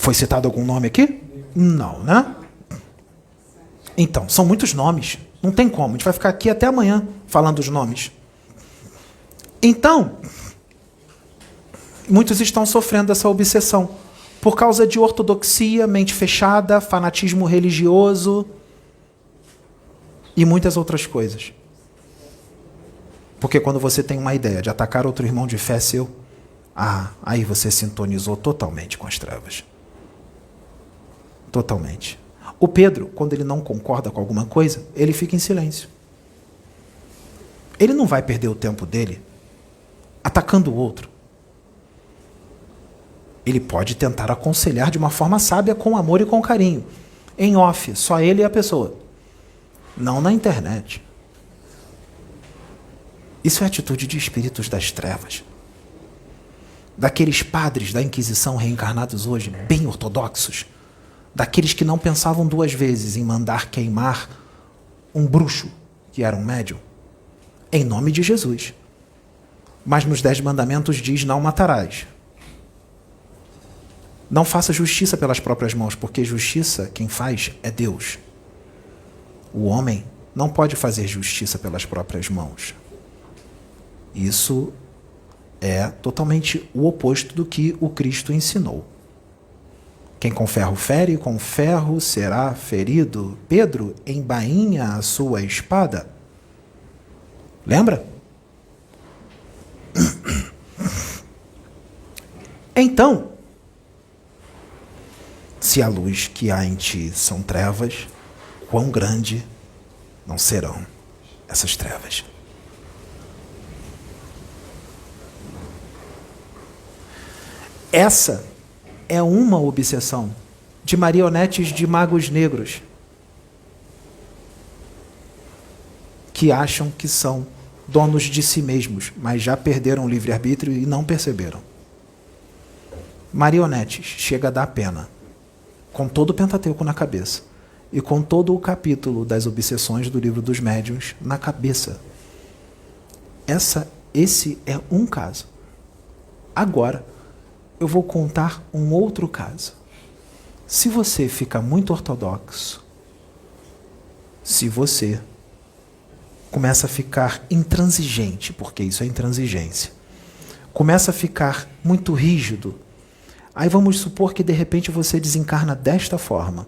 Foi citado algum nome aqui? Não, né? Então, são muitos nomes. Não tem como. A gente vai ficar aqui até amanhã falando os nomes. Então, muitos estão sofrendo essa obsessão por causa de ortodoxia, mente fechada, fanatismo religioso e muitas outras coisas. Porque quando você tem uma ideia de atacar outro irmão de fé seu, aí você sintonizou totalmente com as trevas. Totalmente. O Pedro, quando ele não concorda com alguma coisa, ele fica em silêncio. Ele não vai perder o tempo dele atacando o outro. Ele pode tentar aconselhar de uma forma sábia, com amor e com carinho. Em off, só ele e a pessoa. Não na internet. Isso é atitude de espíritos das trevas. Daqueles padres da Inquisição reencarnados hoje, bem ortodoxos. Daqueles que não pensavam duas vezes em mandar queimar um bruxo, que era um médium, em nome de Jesus. Mas nos 10 mandamentos diz: não matarás. Não faça justiça pelas próprias mãos, porque justiça quem faz é Deus. O homem não pode fazer justiça pelas próprias mãos. Isso é totalmente o oposto do que o Cristo ensinou. Quem com ferro fere, com ferro será ferido. Pedro embainha a sua espada. Lembra? Então, se a luz que há em ti são trevas, quão grande não serão essas trevas? Essa é uma obsessão de marionetes de magos negros que acham que são donos de si mesmos, mas já perderam o livre-arbítrio e não perceberam. Marionetes, chega a dar pena, com todo o Pentateuco na cabeça e com todo o capítulo das obsessões do Livro dos Médiuns na cabeça. Esse é um caso. Agora, eu vou contar um outro caso. Se você fica muito ortodoxo, se você começa a ficar intransigente, porque isso é intransigência, começa a ficar muito rígido, aí vamos supor que de repente você desencarna desta forma,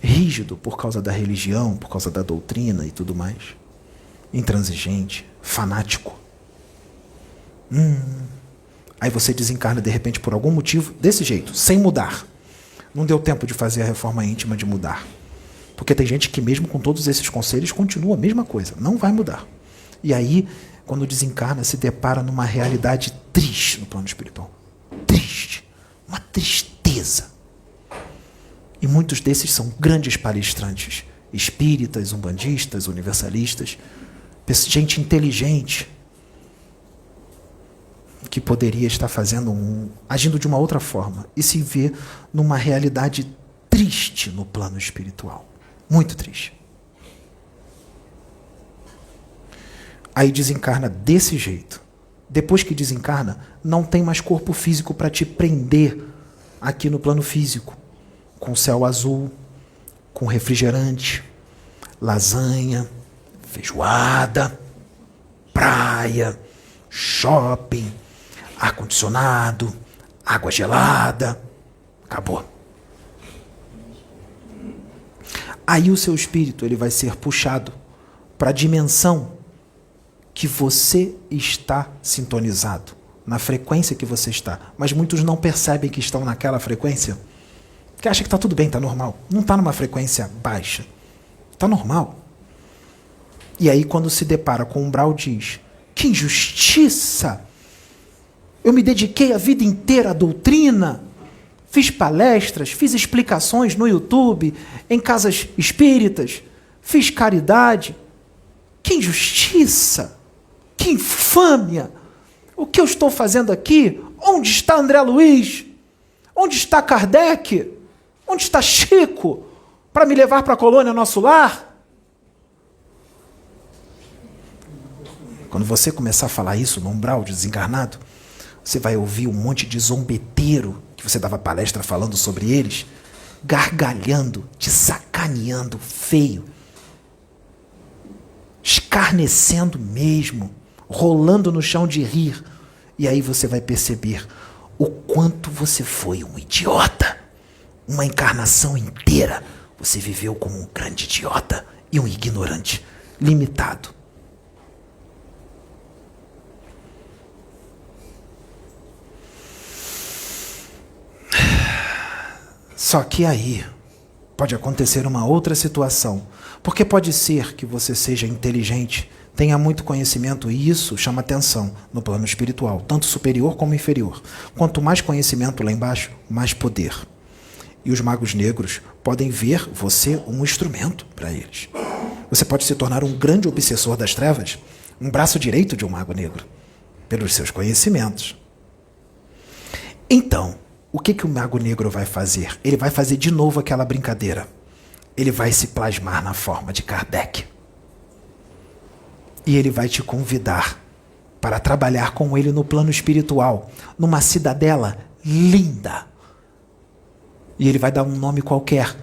rígido por causa da religião, por causa da doutrina e tudo mais, intransigente, fanático. Aí você desencarna de repente por algum motivo, desse jeito, sem mudar. Não deu tempo de fazer a reforma íntima de mudar. Porque tem gente que mesmo com todos esses conselhos continua a mesma coisa, não vai mudar. E aí, quando desencarna, se depara numa realidade triste no plano espiritual. Triste. Uma tristeza. E muitos desses são grandes palestrantes. Espíritas, umbandistas, universalistas. Gente inteligente. Que poderia estar agindo de uma outra forma e se vê numa realidade triste no plano espiritual. Muito triste. Aí desencarna desse jeito. Depois que desencarna, não tem mais corpo físico para te prender aqui no plano físico. Com céu azul, com refrigerante, lasanha, feijoada, praia, shopping, ar-condicionado, água gelada. Acabou. Aí o seu espírito ele vai ser puxado para a dimensão que você está sintonizado, na frequência que você está. Mas muitos não percebem que estão naquela frequência, porque acham que está tudo bem, está normal. Não está numa frequência baixa. Está normal. E aí quando se depara com o umbral diz: que injustiça! Eu me dediquei a vida inteira à doutrina, fiz palestras, fiz explicações no YouTube, em casas espíritas, fiz caridade. Que injustiça! Que infâmia! O que eu estou fazendo aqui? Onde está André Luiz? Onde está Kardec? Onde está Chico? Para me levar para a colônia Nosso Lar? Quando você começar a falar isso no umbral desencarnado, você vai ouvir um monte de zombeteiro que que você dava palestra falando sobre eles, gargalhando, te sacaneando feio, escarnecendo mesmo, rolando no chão de rir. E aí você vai perceber o quanto você foi um idiota. Uma encarnação inteira você viveu como um grande idiota e um ignorante, limitado. Só que aí pode acontecer uma outra situação, porque pode ser que você seja inteligente, tenha muito conhecimento, e isso chama atenção no plano espiritual, tanto superior como inferior. Quanto mais conhecimento lá embaixo, mais poder. E os magos negros podem ver você um instrumento para eles. Você pode se tornar um grande obsessor das trevas, um braço direito de um mago negro, pelos seus conhecimentos. Então, o que o mago negro vai fazer? Ele vai fazer de novo aquela brincadeira. Ele vai se plasmar na forma de Kardec. E ele vai te convidar para trabalhar com ele no plano espiritual, numa cidadela linda. E ele vai dar um nome qualquer.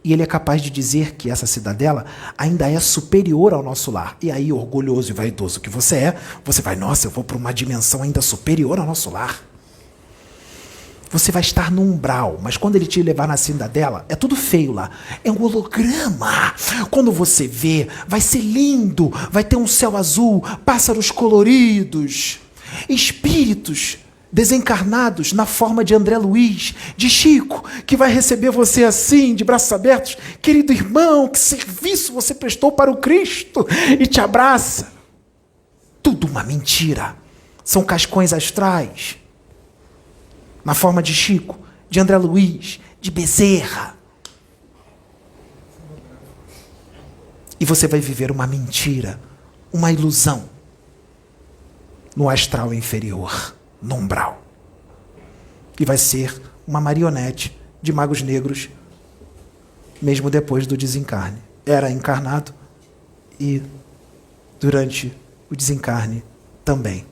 E ele é capaz de dizer que essa cidadela ainda é superior ao nosso lar. E aí, orgulhoso e vaidoso que você vai, nossa, eu vou para uma dimensão ainda superior ao nosso lar. Você vai estar no umbral, mas quando ele te levar na cidadela, é tudo feio lá. É um holograma. Quando você vê, vai ser lindo. Vai ter um céu azul, pássaros coloridos, espíritos desencarnados na forma de André Luiz, de Chico, que vai receber você assim, de braços abertos. Querido irmão, que serviço você prestou para o Cristo? E te abraça. Tudo uma mentira. São cascões astrais. Na forma de Chico, de André Luiz, de Bezerra. E você vai viver uma mentira, uma ilusão, no astral inferior, no umbral. E vai ser uma marionete de magos negros, mesmo depois do desencarne. Era encarnado e durante o desencarne também.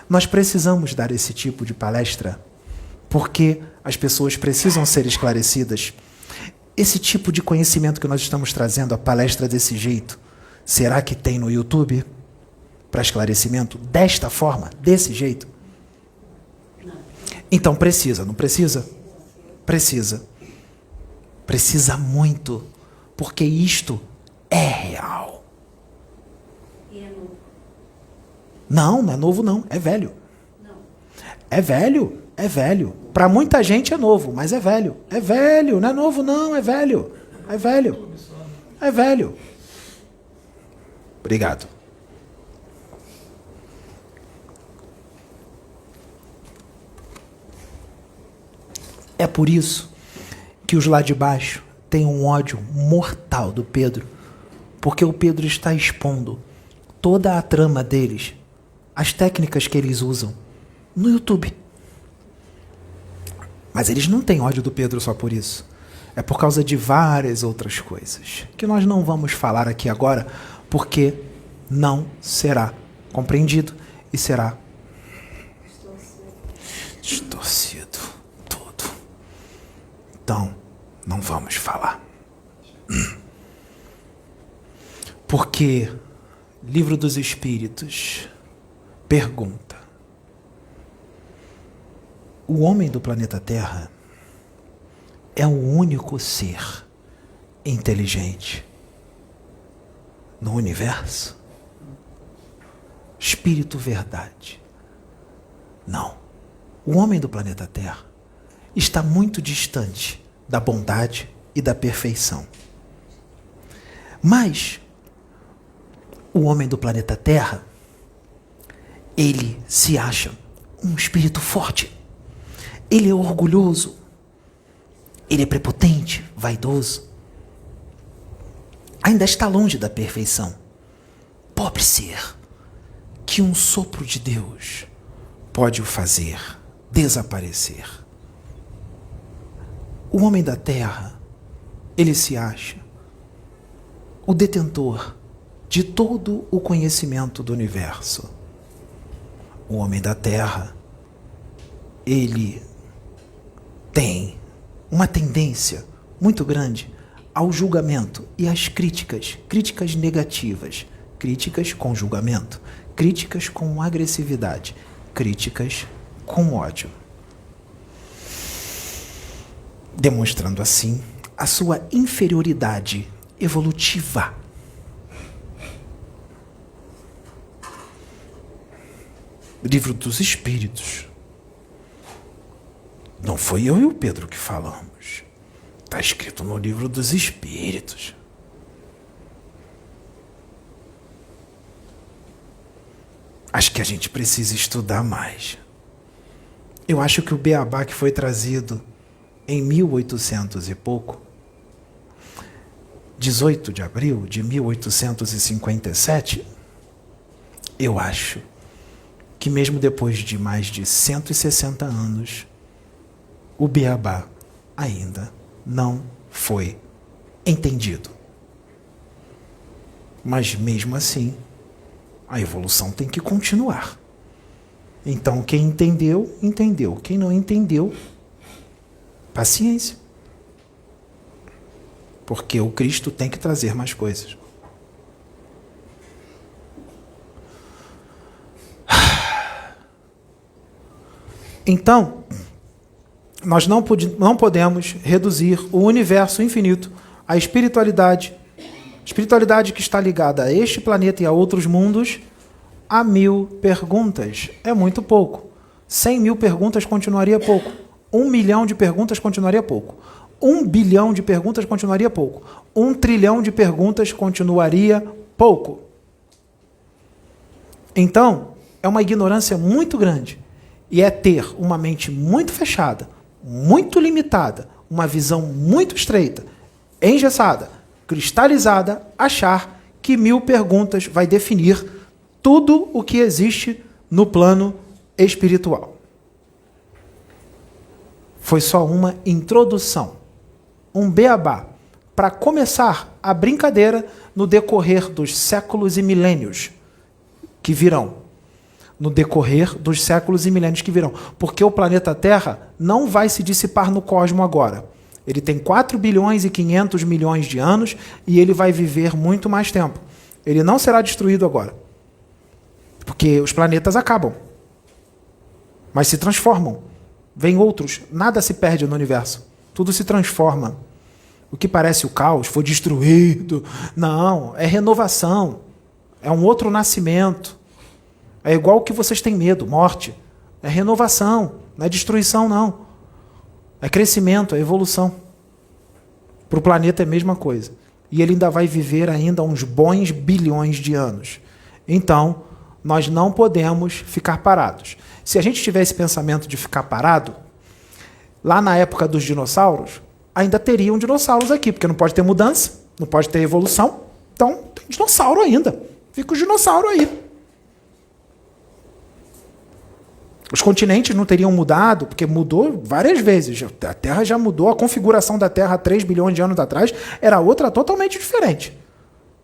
Nós precisamos dar esse tipo de palestra porque as pessoas precisam ser esclarecidas. Esse tipo de conhecimento que nós estamos trazendo, a palestra desse jeito, será que tem no YouTube para esclarecimento desta forma, desse jeito? Então precisa, não precisa? Precisa. Precisa muito, porque isto é real. Não, não é novo não, é velho. É velho. É velho. Para muita gente é novo, mas é velho. É velho, não é novo não, é velho. É velho. É velho. Obrigado. É por isso que os lá de baixo têm um ódio mortal do Pedro, porque o Pedro está expondo toda a trama deles, as técnicas que eles usam no YouTube. Mas eles não têm ódio do Pedro só por isso. É por causa de várias outras coisas, que nós não vamos falar aqui agora, porque não será compreendido e será distorcido tudo. Então, não vamos falar. Porque Livro dos Espíritos pergunta: o homem do planeta Terra é o único ser inteligente no universo? Espírito verdade. Não. O homem do planeta Terra está muito distante da bondade e da perfeição. Mas o homem do planeta Terra, ele se acha um espírito forte. Ele é orgulhoso, ele é prepotente, vaidoso. Ainda está longe da perfeição. Pobre ser, que um sopro de Deus pode o fazer desaparecer. O homem da terra, ele se acha o detentor de todo o conhecimento do universo. O homem da terra, ele tem uma tendência muito grande ao julgamento e às críticas, críticas negativas, críticas com julgamento, críticas com agressividade, críticas com ódio. Demonstrando assim a sua inferioridade evolutiva. Livro dos Espíritos. Não foi eu e o Pedro que falamos. Está escrito no Livro dos Espíritos. Acho que a gente precisa estudar mais. Eu acho que o beabá que foi trazido em 1800 e pouco, 18 de abril de 1857, eu acho que mesmo depois de mais de 160 anos, o beabá ainda não foi entendido. Mas mesmo assim, a evolução tem que continuar. Então, quem entendeu, entendeu. Quem não entendeu, paciência. Porque o Cristo tem que trazer mais coisas. Então, nós não podemos reduzir o universo infinito à espiritualidade que está ligada a este planeta e a outros mundos, a 1000 perguntas. É muito pouco. 100.000 perguntas continuaria pouco. 1 milhão de perguntas continuaria pouco. 1 bilhão de perguntas continuaria pouco. 1 trilhão de perguntas continuaria pouco. Então, é uma ignorância muito grande. E é ter uma mente muito fechada, muito limitada, uma visão muito estreita, engessada, cristalizada, achar que 1000 perguntas vai definir tudo o que existe no plano espiritual. Foi só uma introdução, um beabá, para começar a brincadeira no decorrer dos séculos e milênios que virão. No decorrer dos séculos e milênios que virão. Porque o planeta Terra não vai se dissipar no cosmos agora. Ele tem 4 bilhões e 500 milhões de anos e ele vai viver muito mais tempo. Ele não será destruído agora. Porque os planetas acabam. Mas se transformam. Vêm outros. Nada se perde no universo. Tudo se transforma. O que parece o caos foi destruído. Não, é renovação. É um outro nascimento. É igual o que vocês têm medo, morte. É renovação, não é destruição, não. É crescimento, é evolução. Para o planeta é a mesma coisa. E ele ainda vai viver ainda uns bons bilhões de anos. Então, nós não podemos ficar parados. Se a gente tiver esse pensamento de ficar parado, lá na época dos dinossauros, ainda teriam dinossauros aqui, porque não pode ter mudança, não pode ter evolução. Então, tem dinossauro ainda. Fica o dinossauro aí. Os continentes não teriam mudado, porque mudou várias vezes. A Terra já mudou, a configuração da Terra há 3 bilhões de anos atrás era outra totalmente diferente.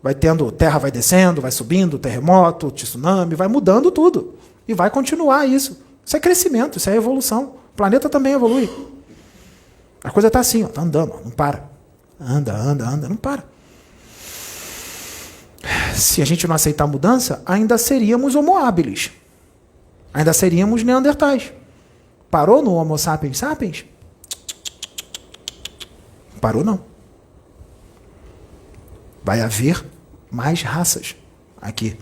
Vai tendo, Terra vai descendo, vai subindo, terremoto, tsunami, vai mudando tudo. E vai continuar isso. Isso é crescimento, isso é evolução. O planeta também evolui. A coisa está assim, está andando, não para. Anda, não para. Se a gente não aceitar a mudança, ainda seríamos homo habilis. Ainda seríamos neandertais. Parou no Homo sapiens sapiens? Parou não. Vai haver mais raças aqui.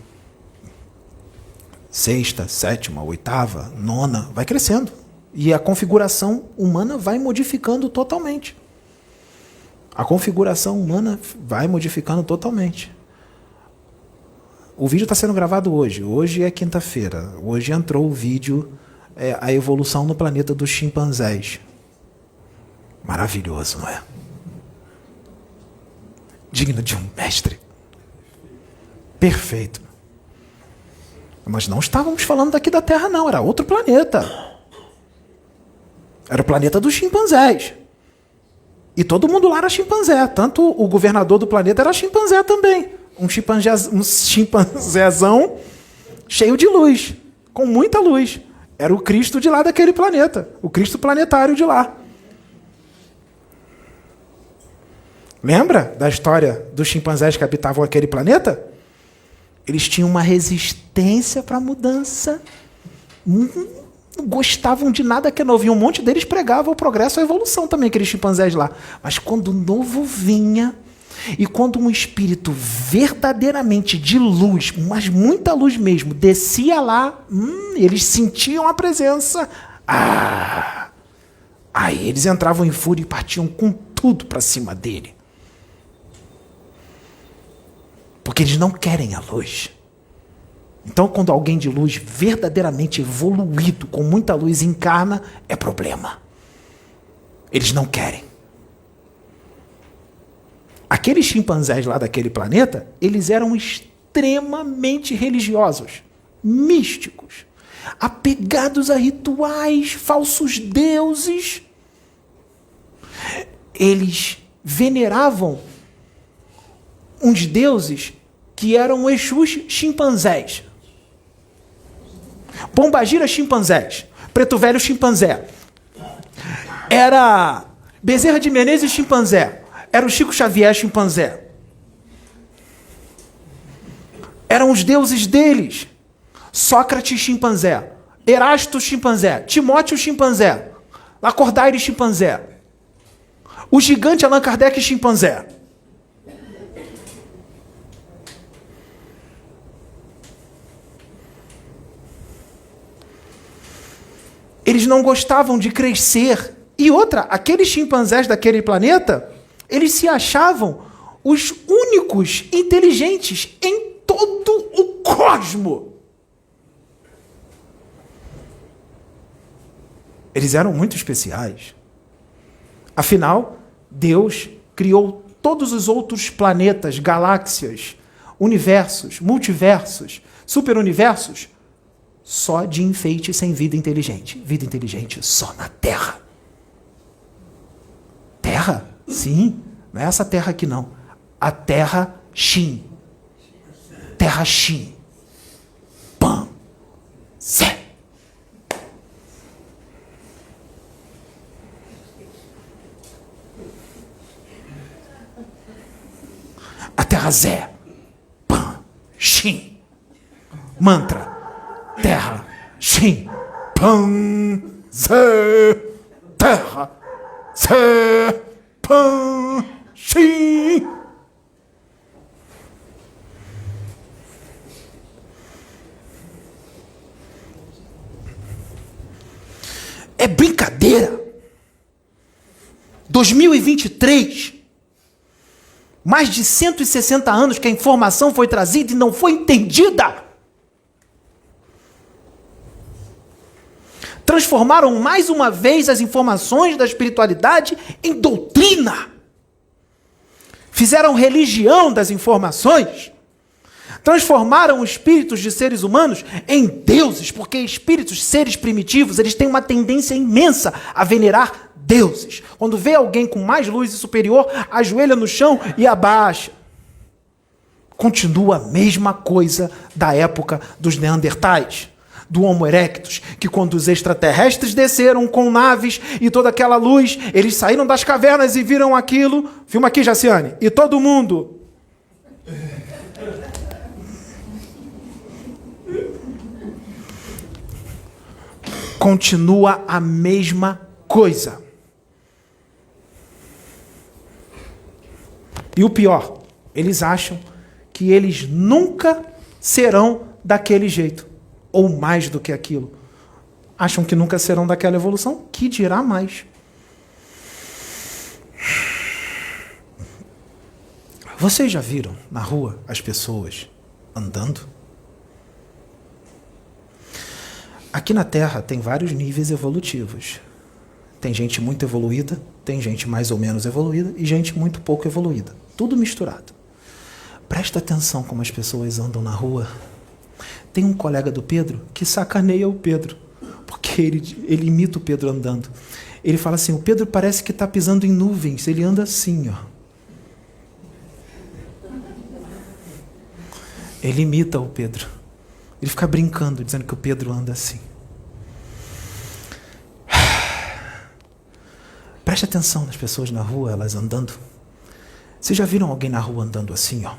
6ª, 7ª, 8ª, 9ª, vai crescendo. E a configuração humana vai modificando totalmente. A configuração humana vai modificando totalmente. O vídeo está sendo gravado hoje. Hoje é quinta-feira. Hoje entrou o vídeo, a evolução no planeta dos chimpanzés. Maravilhoso, não é? Digno de um mestre. Perfeito. Mas não estávamos falando daqui da Terra, não. Era outro planeta. Era o planeta dos chimpanzés. E todo mundo lá era chimpanzé. Tanto o governador do planeta era chimpanzé também. Um chimpanzézão cheio de luz, com muita luz. Era o Cristo de lá daquele planeta, o Cristo planetário de lá. Lembra da história dos chimpanzés que habitavam aquele planeta? Eles tinham uma resistência para a mudança. Não gostavam de nada que é novo. E um monte deles pregava o progresso e a evolução também, aqueles chimpanzés lá. Mas quando o novo vinha, e quando um espírito verdadeiramente de luz, mas muita luz mesmo, descia lá, eles sentiam a presença. Aí eles entravam em fúria e partiam com tudo para cima dele. Porque eles não querem a luz. Então, quando alguém de luz verdadeiramente evoluído, com muita luz, encarna, é problema. Eles não querem. Aqueles chimpanzés lá daquele planeta, eles eram extremamente religiosos, místicos, apegados a rituais, falsos deuses. Eles veneravam uns deuses que eram Exus chimpanzés. Pombagira chimpanzés. Preto Velho chimpanzé. Era Bezerra de Menezes chimpanzé. Era o Chico Xavier chimpanzé. Eram os deuses deles. Sócrates chimpanzé. Erasto chimpanzé. Timóteo chimpanzé. Lacordaire chimpanzé. O gigante Allan Kardec chimpanzé. Eles não gostavam de crescer. E outra, aqueles chimpanzés daquele planeta, eles se achavam os únicos inteligentes em todo o cosmo. Eles eram muito especiais. Afinal, Deus criou todos os outros planetas, galáxias, universos, multiversos, superuniversos, só de enfeite, sem vida inteligente. Vida inteligente só na Terra. Terra? Sim. Não é essa Terra aqui, não. A Terra Shin. Terra Shin. Pan. Zé. A Terra Zé. Pan. Shin. Mantra. Terra, Shin, Pan, Zé, Terra, Zé, Pan, Shin. É brincadeira. 2023, mais de 160 anos que a informação foi trazida e não foi entendida. Transformaram mais uma vez as informações da espiritualidade em doutrina. Fizeram religião das informações. Transformaram os espíritos de seres humanos em deuses, porque espíritos, seres primitivos, eles têm uma tendência imensa a venerar deuses. Quando vê alguém com mais luz e superior, ajoelha no chão e abaixa. Continua a mesma coisa da época dos Neandertais, do Homo erectus, que quando os extraterrestres desceram com naves e toda aquela luz, eles saíram das cavernas e viram aquilo. Filma aqui, Jaciane. E todo mundo... Continua a mesma coisa. E o pior, eles acham que eles nunca serão daquele jeito. Ou mais do que aquilo. Acham que nunca serão daquela evolução, que dirá mais. Vocês já viram na rua as pessoas andando? Aqui na Terra tem vários níveis evolutivos. Tem gente muito evoluída, tem gente mais ou menos evoluída e gente muito pouco evoluída. Tudo misturado. Presta atenção como as pessoas andam na rua. Tem um colega do Pedro que sacaneia o Pedro, porque ele imita o Pedro andando. Ele fala assim, o Pedro parece que está pisando em nuvens, ele anda assim, ó. Ele imita o Pedro. Ele fica brincando, dizendo que o Pedro anda assim. Preste atenção nas pessoas na rua, elas andando. Vocês já viram alguém na rua andando assim, ó?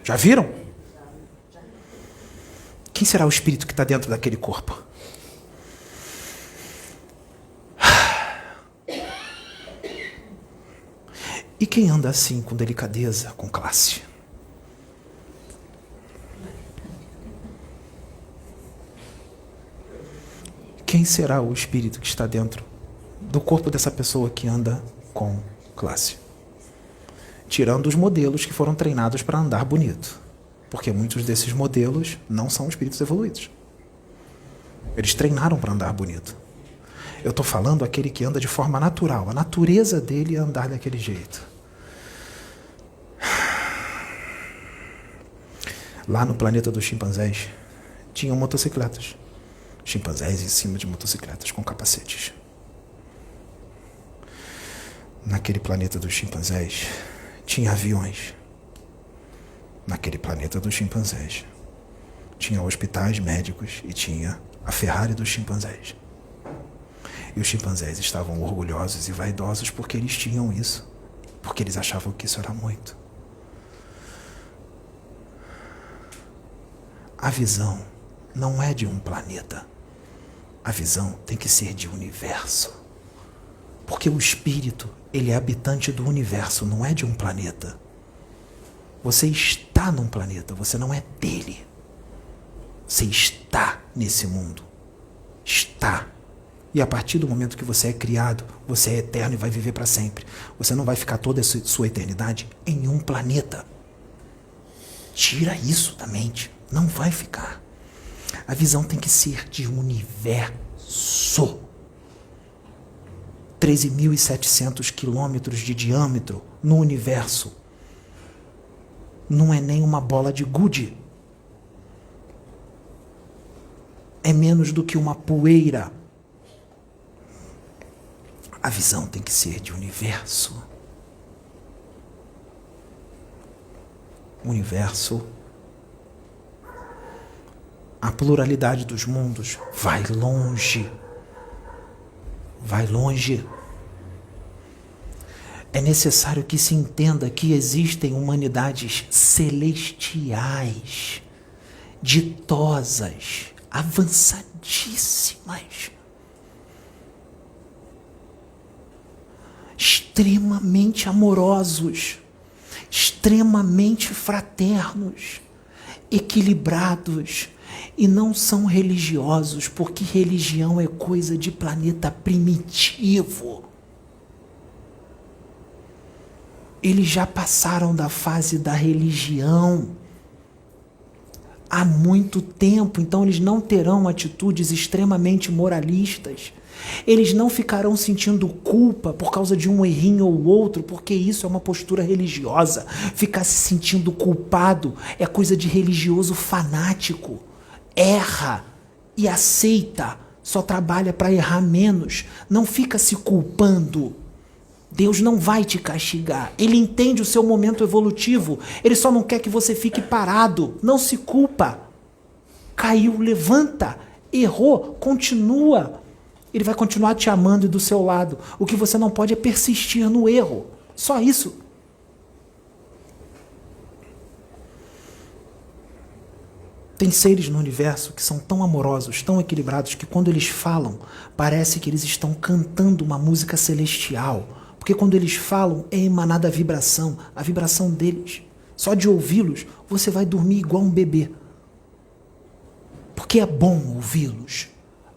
Já viram? Quem será o espírito que está dentro daquele corpo? E quem anda assim, com delicadeza, com classe? Quem será o espírito que está dentro do corpo dessa pessoa que anda com classe? Tirando os modelos que foram treinados para andar bonito. Porque muitos desses modelos não são espíritos evoluídos. Eles treinaram para andar bonito. Eu estou falando aquele que anda de forma natural. A natureza dele é andar daquele jeito. Lá no planeta dos chimpanzés, tinham motocicletas. Chimpanzés em cima de motocicletas com capacetes. Naquele planeta dos chimpanzés, tinha aviões. Naquele planeta dos chimpanzés, tinha hospitais médicos e tinha a Ferrari dos chimpanzés. E os chimpanzés estavam orgulhosos e vaidosos porque eles tinham isso. Porque eles achavam que isso era muito. A visão não é de um planeta. A visão tem que ser de universo. Porque o espírito, ele é habitante do universo, não é de um planeta. Você está num planeta, você não é dele. Você está nesse mundo. Está. E a partir do momento que você é criado, você é eterno e vai viver para sempre. Você não vai ficar toda a sua eternidade em um planeta. Tira isso da mente. Não vai ficar. A visão tem que ser de universo. 13.700 quilômetros de diâmetro no universo. Não é nem uma bola de gude. É menos do que uma poeira. A visão tem que ser de universo. Universo. A pluralidade dos mundos vai longe. Vai longe. É necessário que se entenda que existem humanidades celestiais, ditosas, avançadíssimas, extremamente amorosos, extremamente fraternos, equilibrados, e não são religiosos, porque religião é coisa de planeta primitivo. Eles já passaram da fase da religião há muito tempo, então eles não terão atitudes extremamente moralistas. Eles não ficarão sentindo culpa por causa de um errinho ou outro, porque isso é uma postura religiosa. Ficar se sentindo culpado é coisa de religioso fanático. Erra e aceita, só trabalha para errar menos. Não fica se culpando. Deus não vai te castigar. Ele entende o seu momento evolutivo. Ele só não quer que você fique parado. Não se culpa. Caiu, levanta. Errou, continua. Ele vai continuar te amando e do seu lado. O que você não pode é persistir no erro. Só isso. Tem seres no universo que são tão amorosos, tão equilibrados, que quando eles falam, parece que eles estão cantando uma música celestial. Porque quando eles falam, é emanada a vibração deles. Só de ouvi-los, você vai dormir igual um bebê. Porque é bom ouvi-los.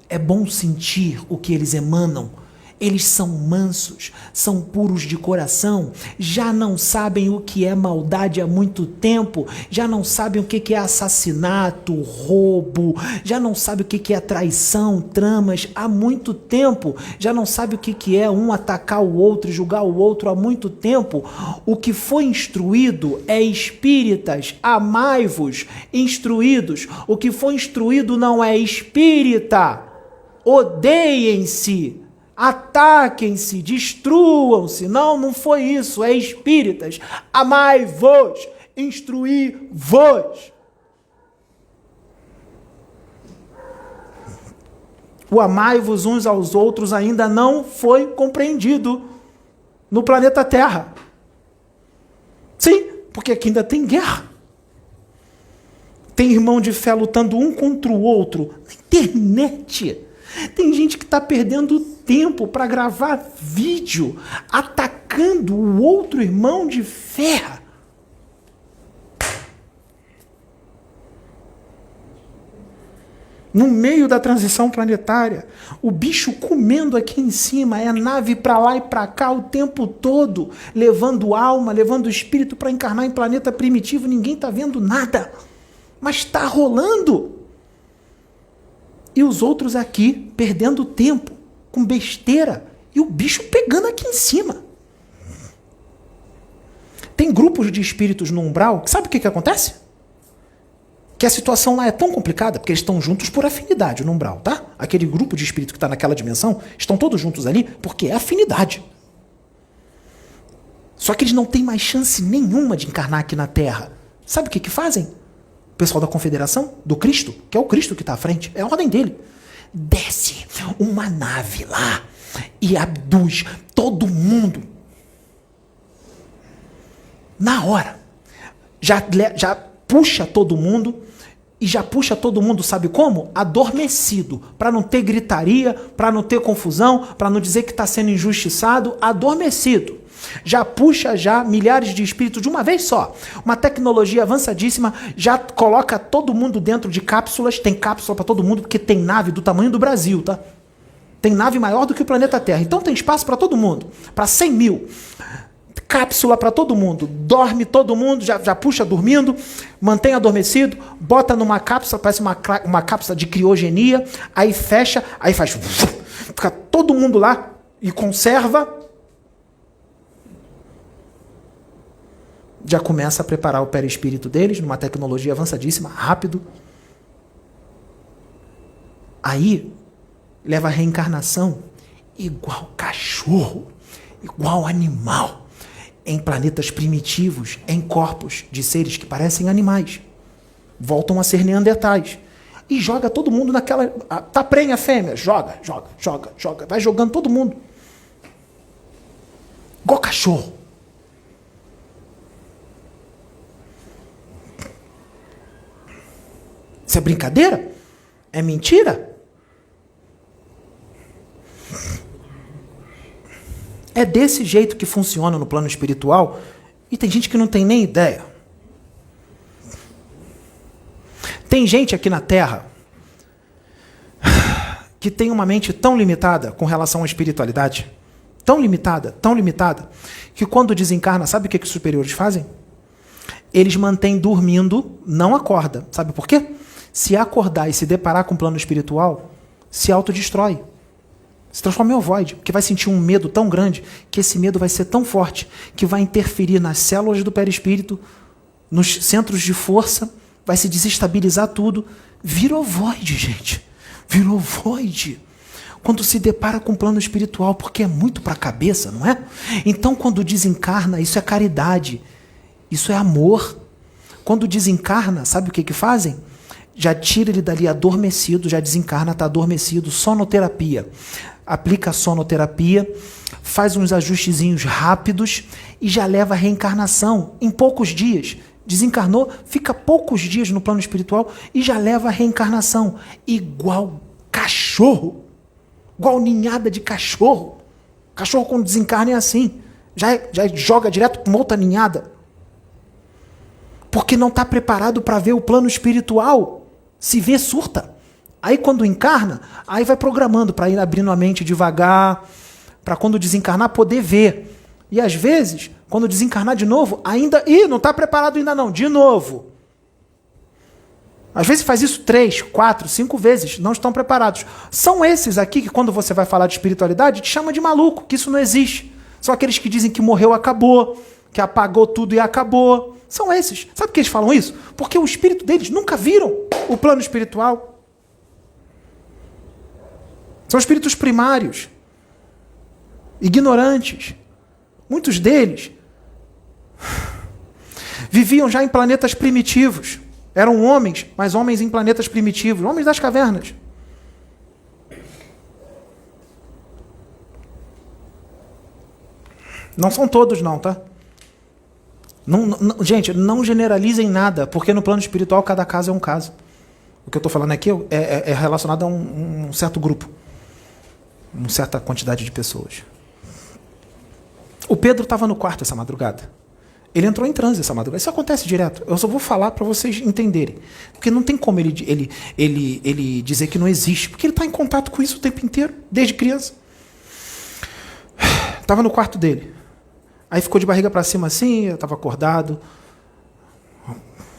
É bom sentir o que eles emanam. Eles são mansos, são puros de coração, já não sabem o que é maldade há muito tempo, já não sabem o que é assassinato, roubo, já não sabem o que é traição, tramas há muito tempo, já não sabem o que é um atacar o outro e julgar o outro há muito tempo. O que foi instruído é espíritas, amai-vos, instruídos. O que foi instruído não é espírita, odeiem-se. Ataquem-se, destruam-se. Não foi isso, é espíritas. Amai-vos, instruí-vos. o amai-vos uns aos outros ainda não foi compreendido no planeta Terra. Sim, porque aqui ainda tem guerra. Tem irmão de fé lutando um contra o outro na internet. Tem gente que está perdendo tempo para gravar vídeo atacando o outro irmão de fé. No meio da transição planetária, o bicho comendo aqui em cima, é nave para lá e para cá o tempo todo, levando alma, levando espírito para encarnar em planeta primitivo, ninguém está vendo nada, mas está rolando. E os outros aqui perdendo tempo, com besteira, e o bicho pegando aqui em cima. Tem grupos de espíritos no umbral, que sabe o que acontece? Que a situação lá é tão complicada, porque eles estão juntos por afinidade no umbral, tá? Aquele grupo de espírito que está naquela dimensão, estão todos juntos ali porque é afinidade. Só que eles não têm mais chance nenhuma de encarnar aqui na Terra. Sabe o que fazem? O pessoal da Confederação, do Cristo, que é o Cristo que está à frente, é a ordem dele. Desce uma nave lá e abduz todo mundo. Na hora. Já puxa todo mundo, e já puxa todo mundo, sabe como? Adormecido, para não ter gritaria, para não ter confusão, para não dizer que está sendo injustiçado, adormecido. Já puxa milhares de espíritos de uma vez só. Uma tecnologia avançadíssima, já coloca todo mundo dentro de cápsulas, tem cápsula para todo mundo, porque tem nave do tamanho do Brasil, tá? Tem nave maior do que o planeta Terra, então tem espaço para todo mundo, para 100 mil. Cápsula para todo mundo, dorme todo mundo, já puxa dormindo, mantém adormecido, bota numa cápsula, parece uma cápsula de criogenia, aí fecha, aí faz, fica todo mundo lá e conserva, já começa a preparar o perispírito deles, numa tecnologia avançadíssima, rápido, aí leva a reencarnação igual cachorro, igual animal, em planetas primitivos, em corpos de seres que parecem animais. Voltam a ser neandertais. E joga todo mundo naquela... Tá prenha a fêmea. Joga. Vai jogando todo mundo. Igual cachorro. Isso é brincadeira? É mentira? É desse jeito que funciona no plano espiritual e tem gente que não tem nem ideia. Tem gente aqui na Terra que tem uma mente tão limitada com relação à espiritualidade, tão limitada, que quando desencarna, sabe o que os superiores fazem? Eles mantêm dormindo, não acorda. Sabe por quê? Se acordar e se deparar com o plano espiritual, se autodestrói. Se transforma em ovoide, porque vai sentir um medo tão grande que esse medo vai ser tão forte que vai interferir nas células do perispírito, nos centros de força, vai se desestabilizar tudo. Vira ovoide, gente. Vira ovoide. Quando se depara com o plano espiritual, porque é muito para a cabeça, não é? Então, quando desencarna, isso é caridade, isso é amor. Quando desencarna, sabe o que fazem? Já tira ele dali adormecido, já desencarna, está adormecido, sonoterapia. Aplica a sonoterapia, faz uns ajustezinhos rápidos e já leva a reencarnação em poucos dias. Desencarnou, fica poucos dias no plano espiritual e já leva a reencarnação. Igual cachorro, igual ninhada de cachorro. Cachorro quando desencarna é assim, já joga direto para uma outra ninhada. Porque não está preparado para ver o plano espiritual. Se vê, surta. Aí quando encarna, aí vai programando para ir abrindo a mente devagar, para quando desencarnar poder ver. E às vezes, quando desencarnar de novo, ainda... não está preparado ainda não, de novo. Às vezes faz isso 3, 4, 5 vezes, não estão preparados. São esses aqui que quando você vai falar de espiritualidade, te chama de maluco, que isso não existe. São aqueles que dizem que morreu, acabou, que apagou tudo e acabou. São esses. Sabe por que eles falam isso? Porque o espírito deles nunca viram o plano espiritual. São espíritos primários, ignorantes. Muitos deles viviam já em planetas primitivos. Eram homens, mas homens em planetas primitivos, homens das cavernas. Não são todos não, tá? Gente, não generalizem nada, porque no plano espiritual cada caso é um caso. O que eu estou falando aqui é relacionado a um certo grupo, uma certa quantidade de pessoas. O Pedro estava no quarto essa madrugada. Ele entrou em transe essa madrugada. Isso acontece direto. Eu só vou falar para vocês entenderem. Porque não tem como ele dizer que não existe. Porque ele está em contato com isso o tempo inteiro, desde criança. Estava no quarto dele. Aí ficou de barriga para cima assim, eu estava acordado.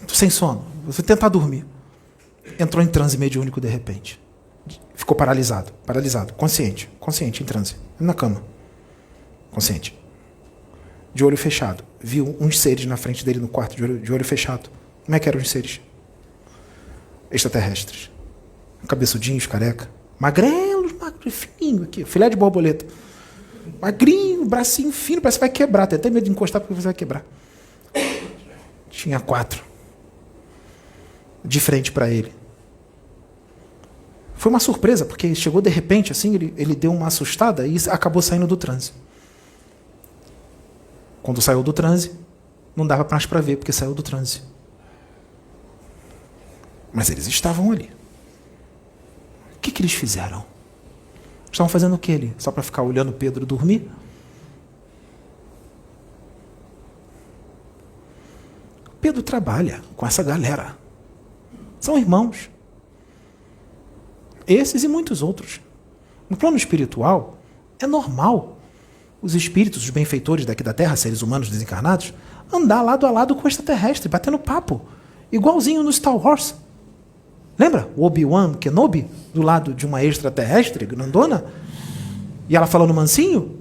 Sem sono. Vou tentar dormir. Entrou em transe mediúnico de repente. Ficou paralisado. Consciente em transe. Na cama. Consciente. De olho fechado. Viu uns seres na frente dele no quarto, de olho fechado. Como é que eram os seres? Extraterrestres. Cabeçudinhos, careca. Magrelos, fininho aqui. Filé de borboleta. Magrinho, bracinho fino, parece que vai quebrar. Tem até medo de encostar porque você vai quebrar. Tinha 4. De frente para ele. Foi uma surpresa, porque chegou de repente, assim, ele deu uma assustada e acabou saindo do transe. Quando saiu do transe, não dava mais para ver, porque saiu do transe. Mas eles estavam ali. O que eles fizeram? Estavam fazendo o que ali? Só para ficar olhando Pedro dormir? Pedro trabalha com essa galera. São irmãos. Esses e muitos outros. No plano espiritual, é normal os espíritos, os benfeitores daqui da Terra, seres humanos desencarnados, andar lado a lado com o extraterrestre, batendo papo. Igualzinho no Star Wars. Lembra? O Obi-Wan Kenobi, do lado de uma extraterrestre grandona? E ela falando mansinho?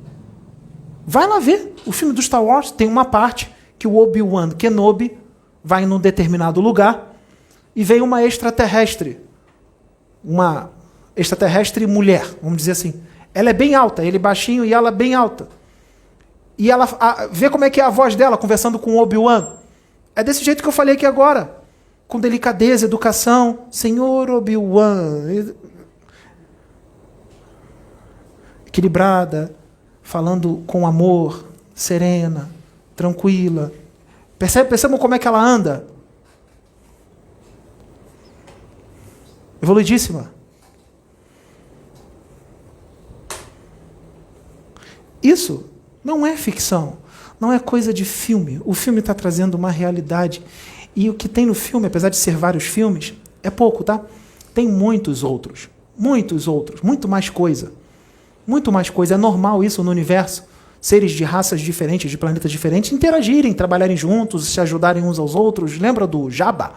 Vai lá ver. O filme do Star Wars tem uma parte que o Obi-Wan Kenobi vai num determinado lugar e vem uma extraterrestre. Uma extraterrestre mulher, vamos dizer assim. Ela é bem alta, ele baixinho e ela bem alta. E ela vê como é que é a voz dela conversando com o Obi-Wan. É desse jeito que eu falei aqui agora. Com delicadeza, educação. Senhor Obi-Wan. Equilibrada, falando com amor, serena, tranquila. Percebam como é que ela anda? Evoluidíssima. Isso não é ficção, não é coisa de filme. O filme está trazendo uma realidade. E o que tem no filme, apesar de ser vários filmes, é pouco, tá? Tem muitos outros, muito mais coisa. Muito mais coisa. É normal isso no universo. Seres de raças diferentes, de planetas diferentes, interagirem, trabalharem juntos, se ajudarem uns aos outros. Lembra do Jabba?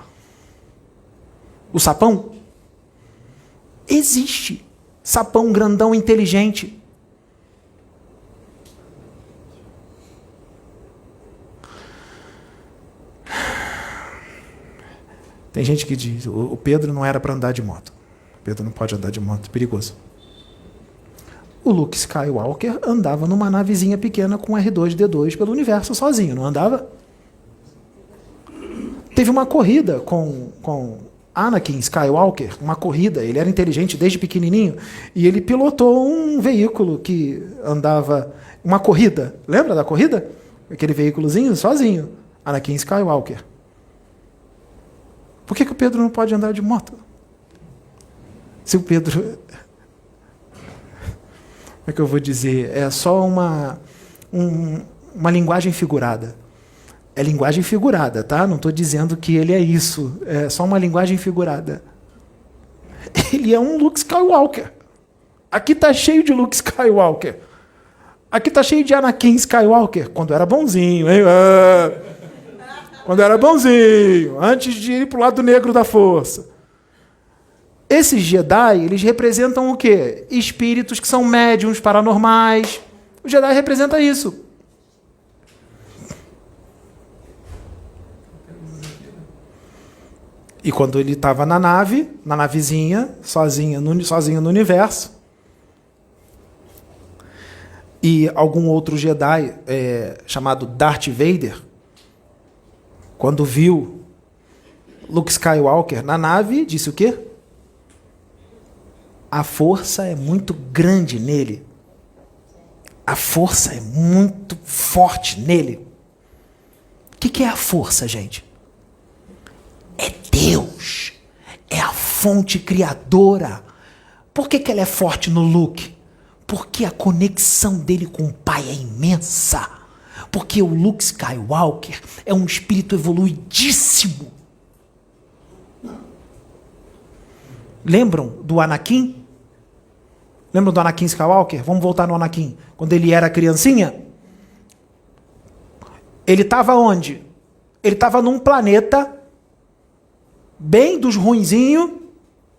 O sapão? Existe. Sapão grandão, inteligente. Tem gente que diz, o Pedro não era para andar de moto. O Pedro não pode andar de moto, perigoso. O Luke Skywalker andava numa navezinha pequena com R2-D2 pelo universo sozinho, não andava? Teve uma corrida com Anakin Skywalker, uma corrida, ele era inteligente desde pequenininho, e ele pilotou um veículo que andava, uma corrida, lembra da corrida? Aquele veículozinho sozinho, Anakin Skywalker. Por que o Pedro não pode andar de moto? Se o Pedro... Como é que eu vou dizer? É só uma linguagem figurada. É linguagem figurada, tá? Não estou dizendo que ele é isso. É só uma linguagem figurada. Ele é um Luke Skywalker. Aqui está cheio de Luke Skywalker. Aqui está cheio de Anakin Skywalker. Quando era bonzinho, hein? Quando era bonzinho. Antes de ir para o lado negro da força. Esses Jedi, eles representam o quê? Espíritos que são médiums, paranormais. O Jedi representa isso. E quando ele estava na navezinha, sozinho no universo, e algum outro Jedi chamado Darth Vader, quando viu Luke Skywalker na nave, disse o quê? A força é muito grande nele. A força é muito forte nele. O que é a força, gente? É Deus. É a fonte criadora. Por que ela é forte no Luke? Porque a conexão dele com o Pai é imensa. Porque o Luke Skywalker é um espírito evoluidíssimo. Lembram do Anakin? Lembram do Anakin Skywalker? Vamos voltar no Anakin. Quando ele era criancinha, ele estava onde? Ele estava num planeta bem dos ruinzinhos,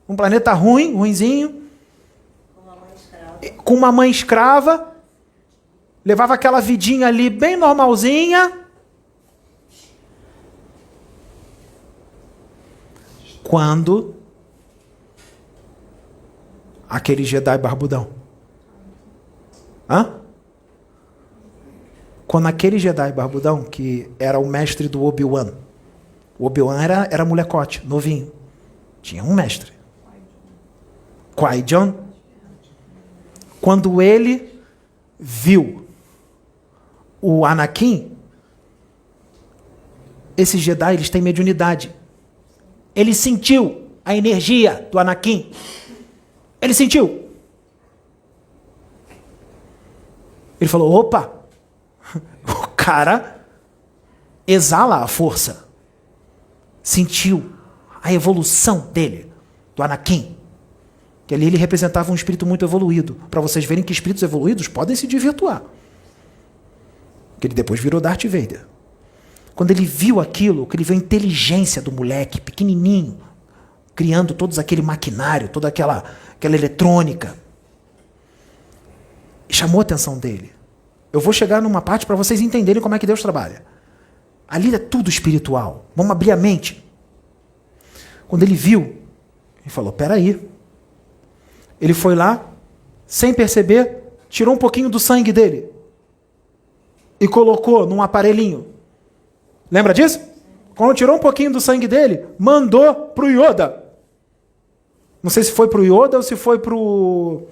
um planeta ruinzinho, com uma mãe escrava, levava aquela vidinha ali bem normalzinha. Quando aquele Jedi barbudão. Quando aquele Jedi barbudão, que era o mestre do Obi-Wan. O Obi-Wan era molecote, novinho. Tinha um mestre. Qui-Gon. Quando ele viu o Anakin, esses Jedi, eles têm mediunidade. Ele sentiu a energia do Anakin. Ele sentiu. Ele falou, opa, o cara exala a força. Sentiu a evolução dele, do Anakin. Que ali ele representava um espírito muito evoluído. Para vocês verem que espíritos evoluídos podem se desvirtuar. Que ele depois virou Darth Vader. Quando ele viu aquilo, que ele viu a inteligência do moleque, pequenininho, criando todo aquele maquinário, toda aquela eletrônica, chamou a atenção dele. Eu vou chegar numa parte para vocês entenderem como é que Deus trabalha. Ali é tudo espiritual. Vamos abrir a mente. Quando ele viu, ele falou, peraí. Ele foi lá, sem perceber, tirou um pouquinho do sangue dele e colocou num aparelhinho. Lembra disso? Quando tirou um pouquinho do sangue dele, mandou pro Yoda. Não sei se foi pro Yoda ou se foi pro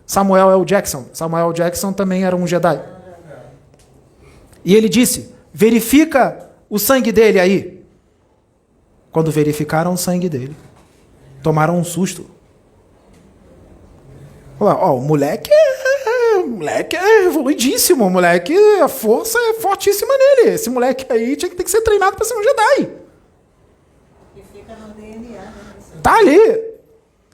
Samuel L. Jackson. Samuel L. Jackson também era um Jedi. E ele disse, verifica o sangue dele aí. Quando verificaram o sangue dele, tomaram um susto. Ó, o moleque é evoluidíssimo, o moleque, a força é fortíssima nele. Esse moleque aí tem que ser treinado para ser um Jedi. E fica no DNA, né? Tá ali.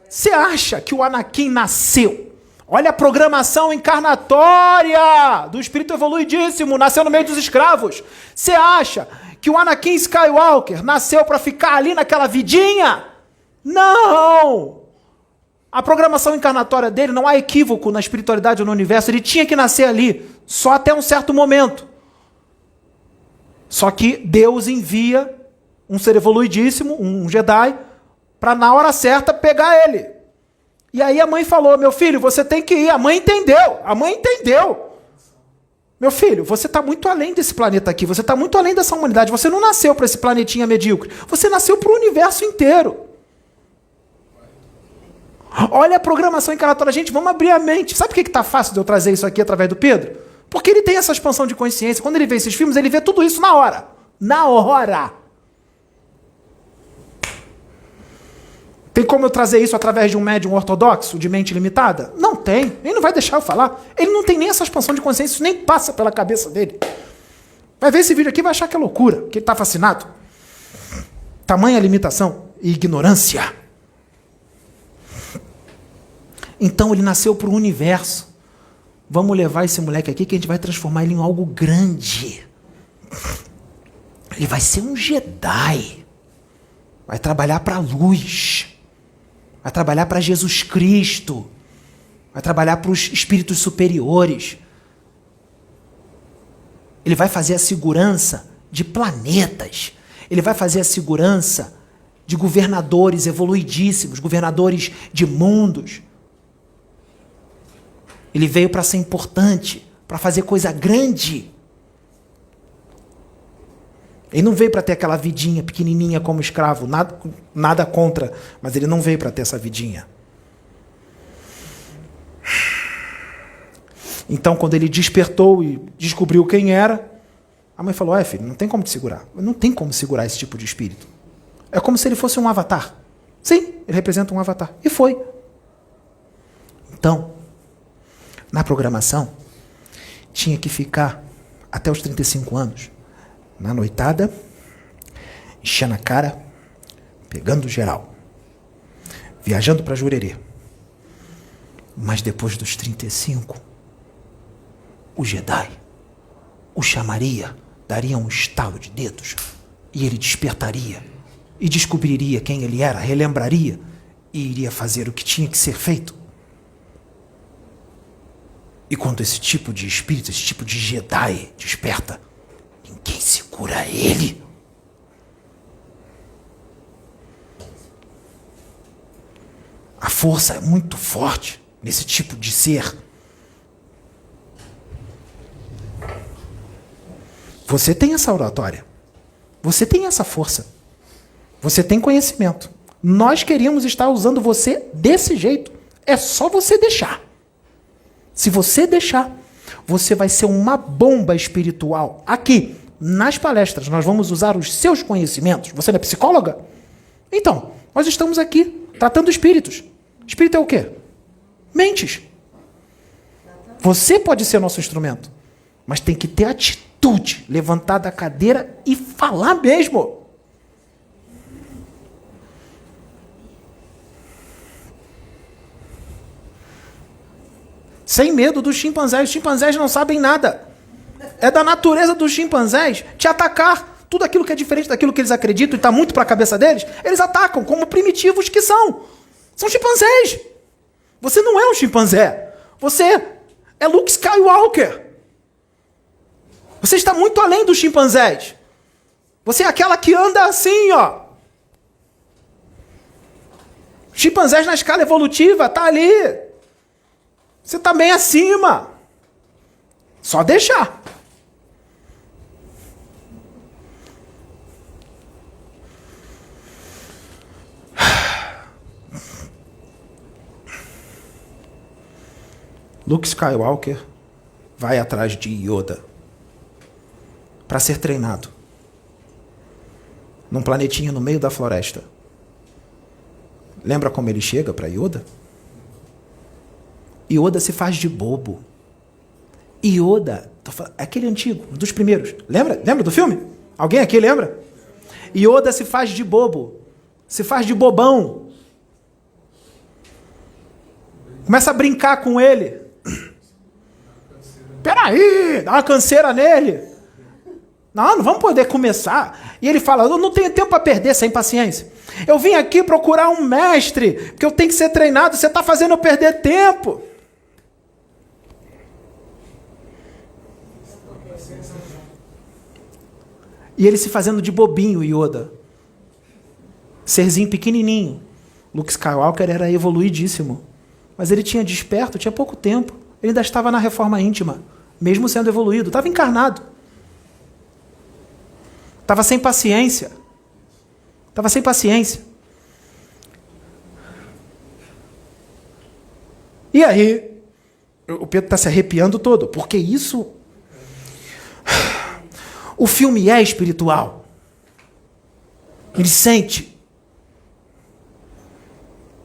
Você acha que o Anakin nasceu? Olha a programação encarnatória do espírito evoluidíssimo, nasceu no meio dos escravos. Você acha que o Anakin Skywalker nasceu para ficar ali naquela vidinha? Não! A programação encarnatória dele, não há equívoco na espiritualidade ou no universo, ele tinha que nascer ali, só até um certo momento. Só que Deus envia um ser evoluidíssimo, um Jedi, para na hora certa pegar ele. E aí a mãe falou, meu filho, você tem que ir. A mãe entendeu. Meu filho, você está muito além desse planeta aqui, você está muito além dessa humanidade, você não nasceu para esse planetinha medíocre, você nasceu para o universo inteiro. Olha a programação encarnatória. Gente, vamos abrir a mente. Sabe por que está fácil de eu trazer isso aqui através do Pedro? Porque ele tem essa expansão de consciência. Quando ele vê esses filmes, ele vê tudo isso na hora. Na hora. Tem como eu trazer isso através de um médium ortodoxo, de mente limitada? Não tem. Ele não vai deixar eu falar. Ele não tem nem essa expansão de consciência. Isso nem passa pela cabeça dele. Vai ver esse vídeo aqui e vai achar que é loucura. Que ele está fascinado. Tamanha limitação e ignorância. Então ele nasceu para o universo. Vamos levar esse moleque aqui que a gente vai transformar ele em algo grande. Ele vai ser um Jedi. Vai trabalhar para a luz. Vai trabalhar para Jesus Cristo. Vai trabalhar para os espíritos superiores. Ele vai fazer a segurança de planetas. Ele vai fazer a segurança de governadores evoluidíssimos, governadores de mundos. Ele veio para ser importante, para fazer coisa grande. Ele não veio para ter aquela vidinha pequenininha como escravo, nada contra, mas ele não veio para ter essa vidinha. Então, quando ele despertou e descobriu quem era, a mãe falou, filho, não tem como te segurar. Não tem como segurar esse tipo de espírito. É como se ele fosse um avatar. Sim, ele representa um avatar. E foi. Então, na programação, tinha que ficar até os 35 anos, na noitada, enchendo a cara, pegando geral, viajando para Jurerê. Mas depois dos 35, o Jedi o chamaria, daria um estalo de dedos, e ele despertaria, e descobriria quem ele era, relembraria, e iria fazer o que tinha que ser feito. E quando esse tipo de espírito, esse tipo de Jedi desperta, ninguém segura ele. A força é muito forte nesse tipo de ser. Você tem essa oratória. Você tem essa força. Você tem conhecimento. Nós queríamos estar usando você desse jeito. É só você deixar. Se você deixar, você vai ser uma bomba espiritual. Aqui, nas palestras, nós vamos usar os seus conhecimentos. Você não é psicóloga? Então, nós estamos aqui tratando espíritos. Espírito é o quê? Mentes. Você pode ser nosso instrumento, mas tem que ter atitude, levantar da cadeira e falar mesmo. Sem medo dos chimpanzés. Os chimpanzés não sabem nada. É da natureza dos chimpanzés te atacar. Tudo aquilo que é diferente daquilo que eles acreditam e está muito para a cabeça deles, eles atacam como primitivos que são. São chimpanzés. Você não é um chimpanzé. Você é Luke Skywalker. Você está muito além dos chimpanzés. Você é aquela que anda assim, ó. Chimpanzés na escala evolutiva, está ali. Você está bem acima. Só deixar. Luke Skywalker vai atrás de Yoda para ser treinado num planetinha no meio da floresta. Lembra como ele chega para Yoda? Yoda se faz de bobo. Yoda, é aquele antigo, dos primeiros. Lembra do filme? Alguém aqui lembra? Yoda se faz de bobo. Se faz de bobão. Começa a brincar com ele. Peraí, dá uma canseira nele. Não vamos poder começar. E ele fala, eu não tenho tempo para perder, sem paciência. Eu vim aqui procurar um mestre, porque eu tenho que ser treinado, você está fazendo eu perder tempo. E ele se fazendo de bobinho, Yoda. Serzinho pequenininho. Luke Skywalker era evoluidíssimo. Mas ele tinha desperto, tinha pouco tempo. Ele ainda estava na reforma íntima, mesmo sendo evoluído. Estava encarnado. Estava sem paciência. Estava sem paciência. E aí, o Pedro está se arrepiando todo, porque isso... O filme é espiritual. Ele sente.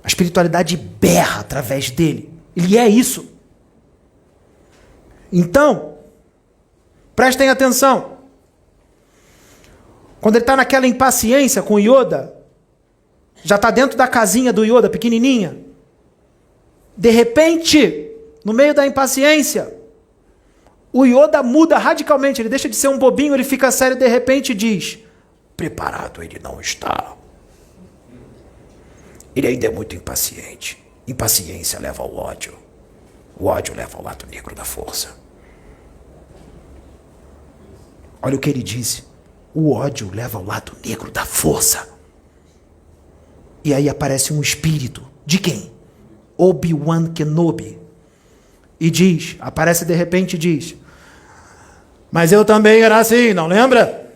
A espiritualidade berra através dele. Ele é isso. Então, prestem atenção. Quando ele está naquela impaciência com o Yoda, já está dentro da casinha do Yoda, pequenininha. De repente, no meio da impaciência, o Yoda muda radicalmente. Ele deixa de ser um bobinho, ele fica sério e de repente diz, preparado ele não está. Ele ainda é muito impaciente. Impaciência leva ao ódio. O ódio leva ao lado negro da força. Olha o que ele disse. O ódio leva ao lado negro da força. E aí aparece um espírito. De quem? Obi-Wan Kenobi. E diz, aparece de repente e diz, mas eu também era assim, não lembra?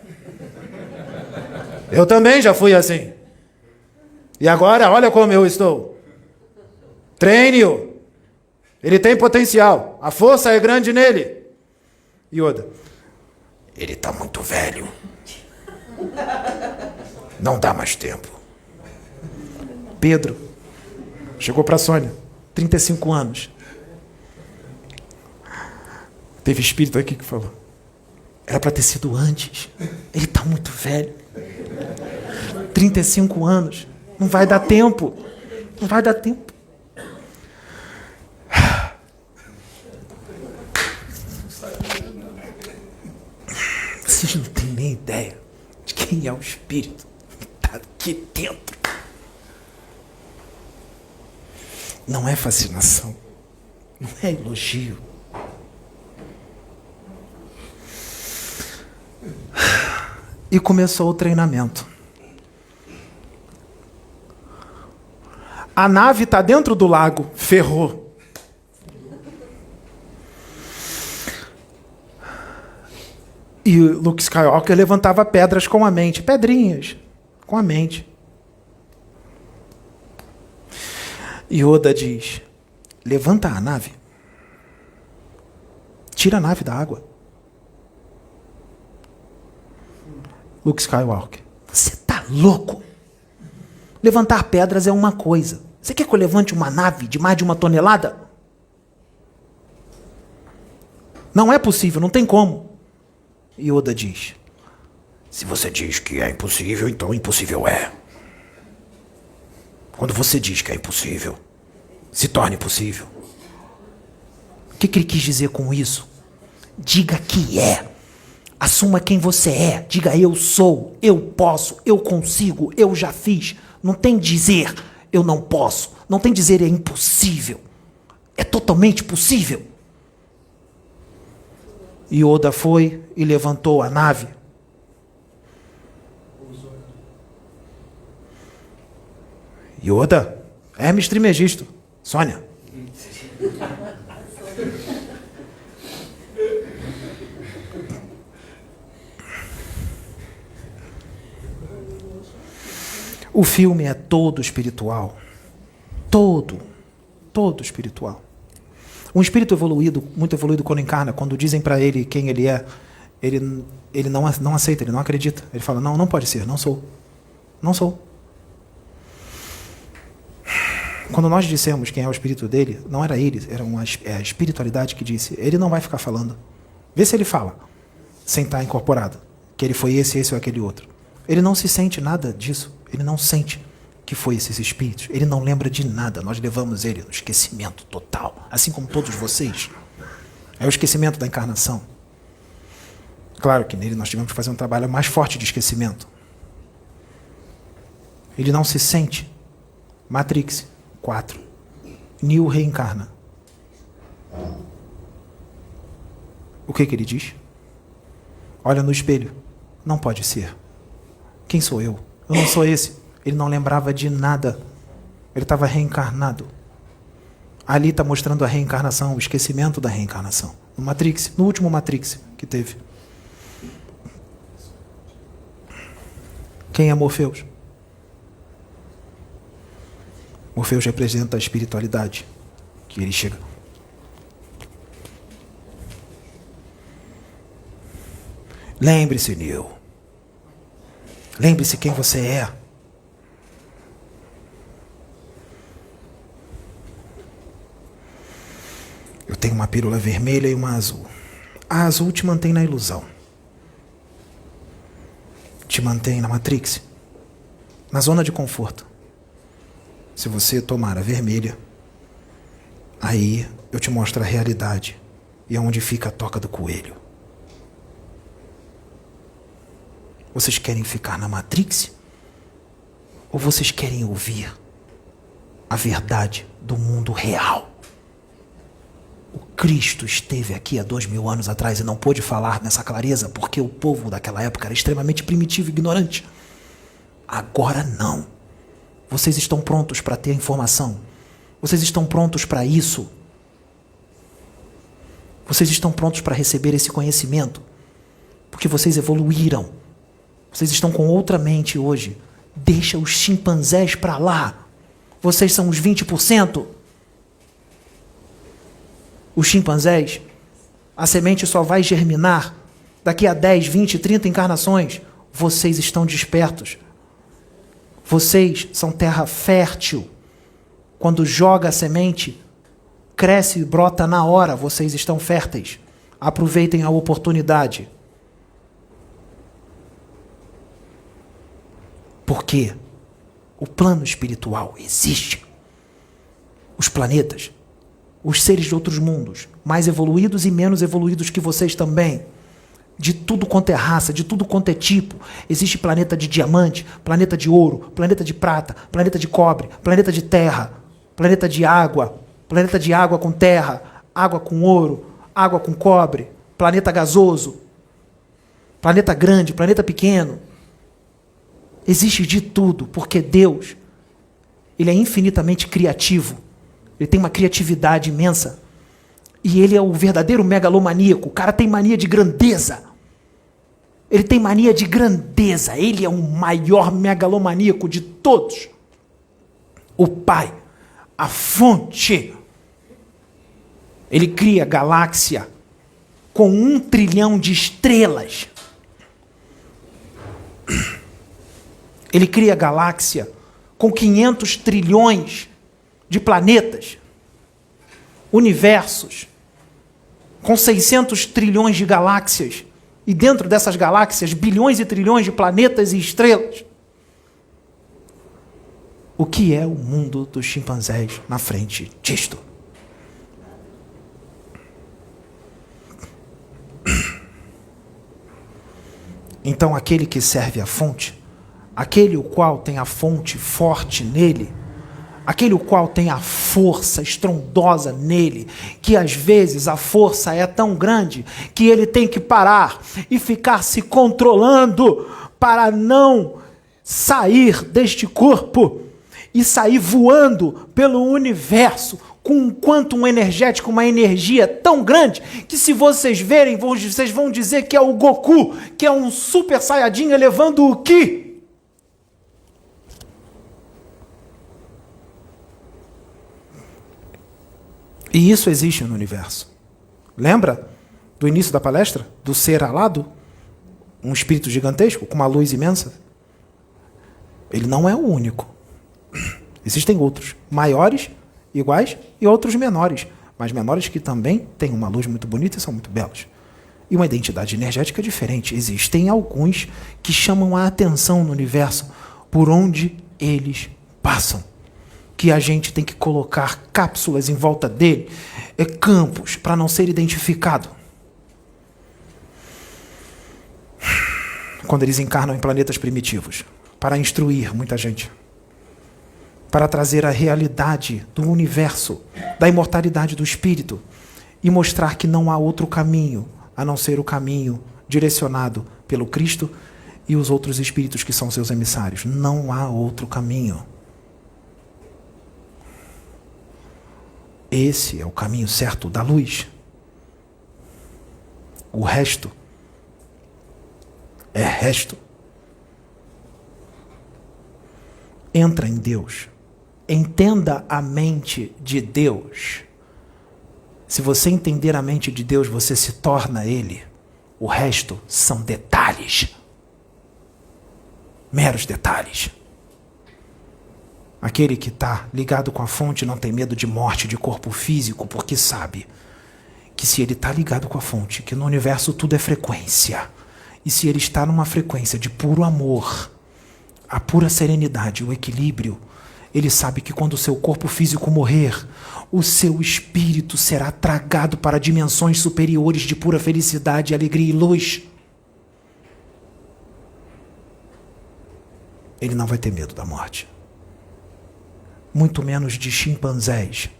Eu também já fui assim. E agora, olha como eu estou. Treine-o. Ele tem potencial. A força é grande nele. Yoda: ele está muito velho. Não dá mais tempo. Pedro chegou para Sônia, 35 anos. Teve espírito aqui que falou: era para ter sido antes. Ele está muito velho. 35 anos. Não vai dar tempo. Não vai dar tempo. Vocês não têm nem ideia de quem é o espírito que está aqui dentro. Não é fascinação. Não é elogio. E começou o treinamento. A nave está dentro do lago, ferrou. E Luke Skywalker levantava pedras com a mente, pedrinhas, com a mente. Yoda diz: levanta a nave. Tira a nave da água. Luke Skywalker: você tá louco? Levantar pedras é uma coisa. Você quer que eu levante uma nave de mais de 1 tonelada? Não é possível, não tem como. Yoda diz: se você diz que é impossível, então impossível é. Quando você diz que é impossível, se torna impossível. O que ele quis dizer com isso? Diga que é. Assuma quem você é. Diga: eu sou, eu posso, eu consigo, eu já fiz. Não tem dizer eu não posso. Não tem dizer é impossível. É totalmente possível. Yoda foi e levantou a nave. Yoda, Hermes Trismegisto, Sônia. O filme é todo espiritual. Todo espiritual. Um espírito evoluído, muito evoluído, quando encarna, quando dizem para ele quem ele é, ele não aceita, ele não acredita. Ele fala: não pode ser, não sou. Não sou. Quando nós dissemos quem é o espírito dele, não era ele, era a espiritualidade que disse. Ele não vai ficar falando. Vê se ele fala, sem estar incorporado, que ele foi esse ou aquele outro. Ele não se sente nada disso. Ele não sente que foi esses espíritos. Ele não lembra de nada. Nós levamos ele no esquecimento total. Assim como todos vocês. É o esquecimento da encarnação. Claro que nele nós tivemos que fazer um trabalho mais forte de esquecimento. Ele não se sente. Matrix 4. Neo reencarna. O que ele diz? Olha no espelho. Não pode ser. Quem sou eu? Eu não sou esse. Ele não lembrava de nada. Ele estava reencarnado. Ali está mostrando a reencarnação, o esquecimento da reencarnação. No Matrix, no último Matrix que teve. Quem é Morpheus? Morpheus representa a espiritualidade. Que ele chega. Lembre-se, Neo. Lembre-se quem você é. Eu tenho uma pílula vermelha e uma azul. A azul te mantém na ilusão. Te mantém na Matrix. Na zona de conforto. Se você tomar a vermelha, aí eu te mostro a realidade. E é onde fica a toca do coelho. Vocês querem ficar na Matrix? Ou vocês querem ouvir a verdade do mundo real? O Cristo esteve aqui há 2000 anos atrás e não pôde falar nessa clareza porque o povo daquela época era extremamente primitivo e ignorante. Agora não. Vocês estão prontos para ter a informação. Vocês estão prontos para isso. Vocês estão prontos para receber esse conhecimento. Porque vocês evoluíram. Vocês estão com outra mente hoje. Deixa os chimpanzés para lá. Vocês são os 20%. Os chimpanzés, a semente só vai germinar daqui a 10, 20, 30 encarnações. Vocês estão despertos. Vocês são terra fértil. Quando joga a semente, cresce e brota na hora. Vocês estão férteis. Aproveitem a oportunidade. Porque o plano espiritual existe. Os planetas, os seres de outros mundos, mais evoluídos e menos evoluídos que vocês também, de tudo quanto é raça, de tudo quanto é tipo. Existe planeta de diamante, planeta de ouro, planeta de prata, planeta de cobre, planeta de terra, planeta de água com terra, água com ouro, água com cobre, planeta gasoso, planeta grande, planeta pequeno. Existe de tudo, porque Deus, Ele é infinitamente criativo. Ele tem uma criatividade imensa. E Ele é o verdadeiro megalomaníaco. O cara tem mania de grandeza. Ele tem mania de grandeza. Ele é o maior megalomaníaco de todos. O Pai, a fonte. Ele cria galáxia com 1 trilhão de estrelas. Ele cria galáxia com 500 trilhões de planetas, universos, com 600 trilhões de galáxias, e dentro dessas galáxias, bilhões e trilhões de planetas e estrelas. O que é o mundo dos chimpanzés na frente disto? Então, aquele que serve a fonte, aquele o qual tem a fonte forte nele, aquele o qual tem a força estrondosa nele, que às vezes a força é tão grande que ele tem que parar e ficar se controlando para não sair deste corpo e sair voando pelo universo com um quantum energético, uma energia tão grande que, se vocês verem, vocês vão dizer que é o Goku, que é um super saiyajin elevando o Ki. E isso existe no universo. Lembra do início da palestra? Do ser alado? Um espírito gigantesco com uma luz imensa? Ele não é o único. Existem outros, maiores, iguais, e outros menores. Mas menores que também têm uma luz muito bonita e são muito belos. E uma identidade energética diferente. Existem alguns que chamam a atenção no universo por onde eles passam. Que a gente tem que colocar cápsulas em volta dele, campos, para não ser identificado. Quando eles encarnam em planetas primitivos, para instruir muita gente, para trazer a realidade do universo, da imortalidade do espírito, e mostrar que não há outro caminho, a não ser o caminho direcionado pelo Cristo e os outros espíritos que são seus emissários. Não há outro caminho. Esse é o caminho certo da luz. O resto é resto. Entra em Deus. Entenda a mente de Deus. Se você entender a mente de Deus, você se torna Ele. O resto são detalhes. Meros detalhes. Aquele que está ligado com a fonte não tem medo de morte de corpo físico, porque sabe que se ele está ligado com a fonte, que no universo tudo é frequência, e se ele está numa frequência de puro amor, a pura serenidade, o equilíbrio, ele sabe que quando o seu corpo físico morrer, o seu espírito será tragado para dimensões superiores de pura felicidade, alegria e luz. Ele não vai ter medo da morte. Muito menos de chimpanzés,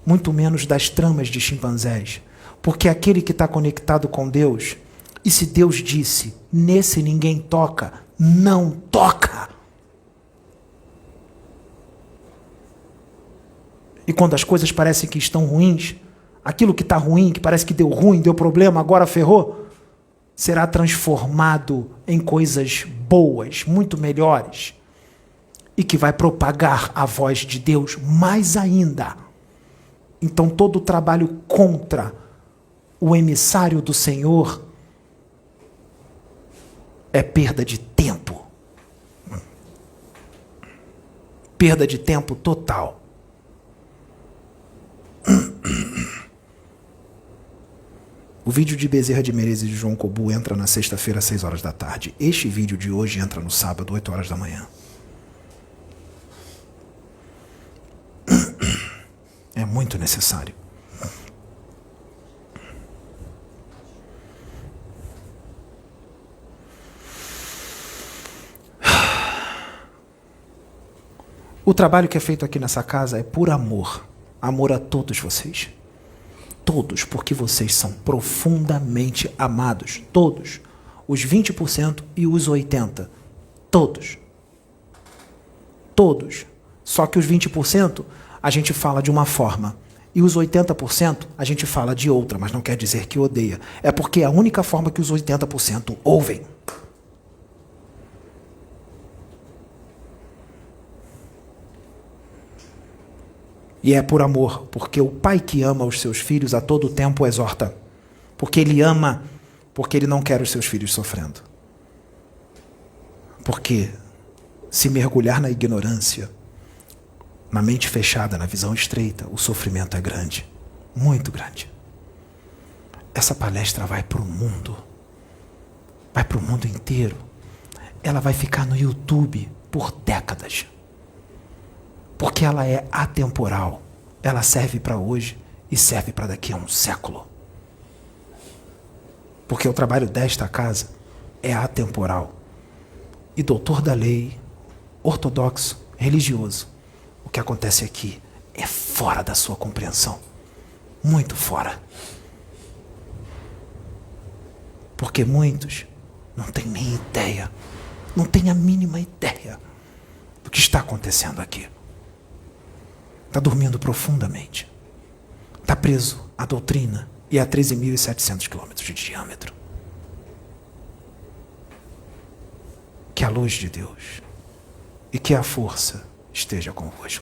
muito menos das tramas de chimpanzés, porque aquele que está conectado com Deus, e se Deus disse, nesse ninguém toca, não toca. E quando as coisas parecem que estão ruins, aquilo que está ruim, que parece que deu ruim, deu problema, agora ferrou, será transformado em coisas boas, muito melhores, e que vai propagar a voz de Deus mais ainda. Então todo o trabalho contra o emissário do Senhor é perda de tempo. Perda de tempo total. O vídeo de Bezerra de Menezes e de João Cobu entra na sexta-feira às 6 horas da tarde. Este vídeo de hoje entra no sábado, 8 horas da manhã. É muito necessário. O trabalho que é feito aqui nessa casa é por amor. Amor a todos vocês. Todos, porque vocês são profundamente amados. Todos. Os 20% e os 80%. Todos. Todos. Só que os 20% a gente fala de uma forma. E os 80% a gente fala de outra, mas não quer dizer que odeia. É porque é a única forma que os 80% ouvem. E é por amor, porque o pai que ama os seus filhos a todo tempo exorta. Porque ele ama, porque ele não quer os seus filhos sofrendo. Porque se mergulhar na ignorância, na mente fechada, na visão estreita, o sofrimento é grande, muito grande. Essa palestra vai para o mundo inteiro. Ela vai ficar no YouTube por décadas. Porque ela é atemporal. Ela serve para hoje e serve para daqui a um século. Porque o trabalho desta casa é atemporal. E doutor da lei, ortodoxo, religioso, o que acontece aqui é fora da sua compreensão. Muito fora. Porque muitos não têm nem ideia, não têm a mínima ideia do que está acontecendo aqui. Está dormindo profundamente. Está preso à doutrina e a 13.700 quilômetros de diâmetro. Que a luz de Deus e que a força esteja convosco.